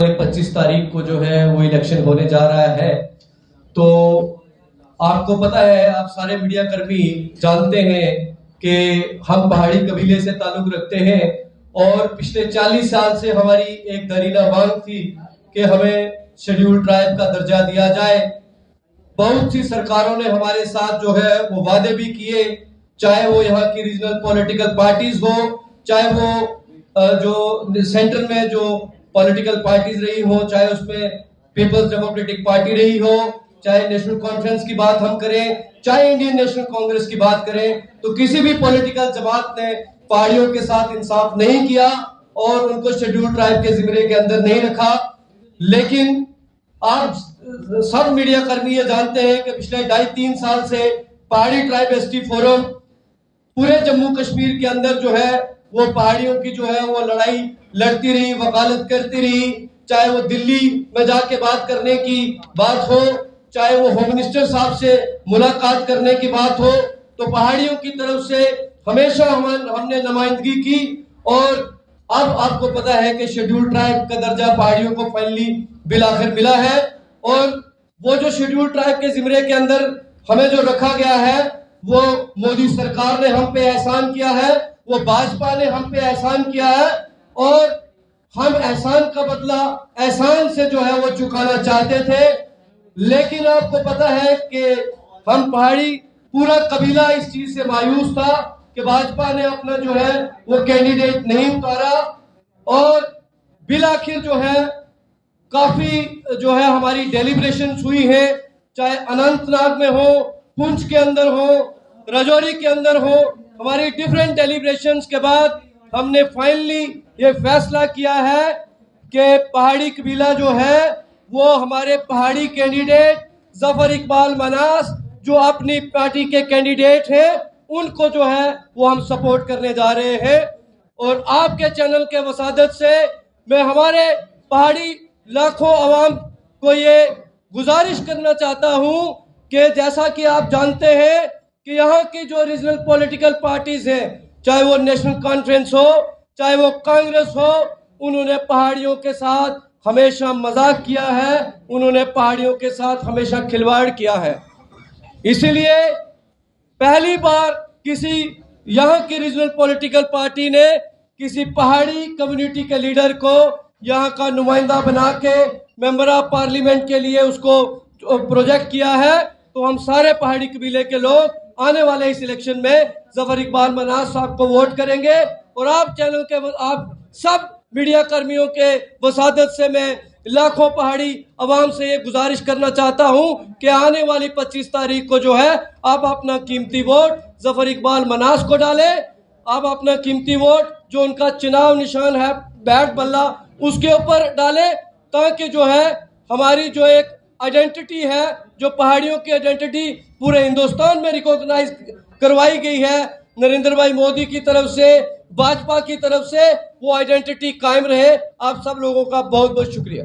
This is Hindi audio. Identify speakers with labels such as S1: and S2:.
S1: 25 तारीख को जो है वो इलेक्शन होने जा रहा है। तो आपको पता है, आप सारे मीडिया कर्मी जानते हैं कि हम पहाड़ी कबीले से ताल्लुक रखते हैं और पिछले 40 साल से हमारी एक दरीना मांग थी कि हमें शेड्यूल ट्राइब का दर्जा दिया जाए। बहुत सी सरकारों ने हमारे साथ जो है वो वादे भी किए, चाहे वो यहाँ की रीजनल पॉलिटिकल पार्टीज हो, चाहे वो जो सेंटर में जो पॉलिटिकल पार्टीज रही हो, चाहे उसमें पीपल्स डेमोक्रेटिक पार्टी रही हो, चाहे नेशनल कॉन्फ्रेंस की बात हम करें, चाहे इंडियन नेशनल कांग्रेस की बात करें, तो किसी भी पॉलिटिकल जमात ने पहाड़ियों के साथ इंसाफ नहीं किया और उनको शेड्यूल ट्राइब के जिम्मे के अंदर नहीं रखा। लेकिन आप सब मीडिया कर्मी ये जानते हैं कि पिछले 2.5-3 साल से पहाड़ी ट्राइब एसटी फोरम पूरे जम्मू कश्मीर के अंदर जो है वो पहाड़ियों की जो है वो लड़ाई लड़ती रही, वकालत करती रही। चाहे वो दिल्ली में जाके बात करने की बात हो, चाहे वो होम मिनिस्टर साहब से मुलाकात करने की बात हो, तो पहाड़ियों की तरफ से हमेशा हमने नुमाइंदगी की। और अब आपको पता है कि शेड्यूल ट्राइब का दर्जा पहाड़ियों को फाइनली बिल आखिर मिला है। और वो जो शेड्यूल ट्राइब के जिम्मे के अंदर हमें जो रखा गया है, वो मोदी सरकार ने हम पे एहसान किया है, वो भाजपा ने हम पे एहसान किया है और हम एहसान का बदला एहसान से जो है वो चुकाना चाहते थे। लेकिन आपको पता है कि हम पहाड़ी पूरा कबीला इस चीज से मायूस था कि भाजपा ने अपना जो है वो कैंडिडेट नहीं उतारा और बिल आखिर जो है काफी जो है हमारी डेलिब्रेशन हुई है, चाहे अनंतनाग में हो, पुंछ के अंदर हो, राजौरी के अंदर हो, हमारी डिफरेंट डेलिब्रेशंस के बाद हमने फाइनली ये फैसला किया है कि पहाड़ी कबीला जो है वो हमारे पहाड़ी कैंडिडेट जफर इकबाल मनास जो अपनी पार्टी के कैंडिडेट हैं, उनको जो है वो हम सपोर्ट करने जा रहे हैं। और आपके चैनल के वसादत से मैं हमारे पहाड़ी लाखों अवाम को ये गुजारिश करना चाहता हूं कि जैसा कि आप जानते हैं कि यहाँ की जो रीजनल पॉलिटिकल पार्टीज हैं, चाहे वो नेशनल कॉन्फ्रेंस हो, चाहे वो कांग्रेस हो, उन्होंने पहाड़ियों के साथ हमेशा मजाक किया है, उन्होंने पहाड़ियों के साथ हमेशा खिलवाड़ किया है। इसीलिए पहली बार किसी यहाँ की रीजनल पॉलिटिकल पार्टी ने किसी पहाड़ी कम्युनिटी के लीडर को यहाँ का नुमाइंदा बना के मेंबर ऑफ पार्लियामेंट के लिए उसको प्रोजेक्ट किया है। तो हम सारे पहाड़ी कबीले के लोग आने वाले इस इलेक्शन में जफर इकबाल मनास साहब को वोट करेंगे। और आप चैनल के आप सब मीडिया कर्मियों के वसादत से मैं लाखों पहाड़ी अवाम से ये गुजारिश करना चाहता हूं कि आने वाली 25 तारीख को जो है आप अपना कीमती वोट जफर इकबाल मनास को डालें। आप अपना कीमती वोट जो उनका चुनाव निशान है बैट बल्ला, उसके ऊपर डालें, ताकि जो है हमारी जो एक आइडेंटिटी है, जो पहाड़ियों की आइडेंटिटी पूरे हिंदुस्तान में रिकॉग्नाइज करवाई गई है नरेंद्र भाई मोदी की तरफ से, भाजपा की तरफ से, वो आइडेंटिटी कायम रहे। आप सब लोगों का बहुत बहुत शुक्रिया।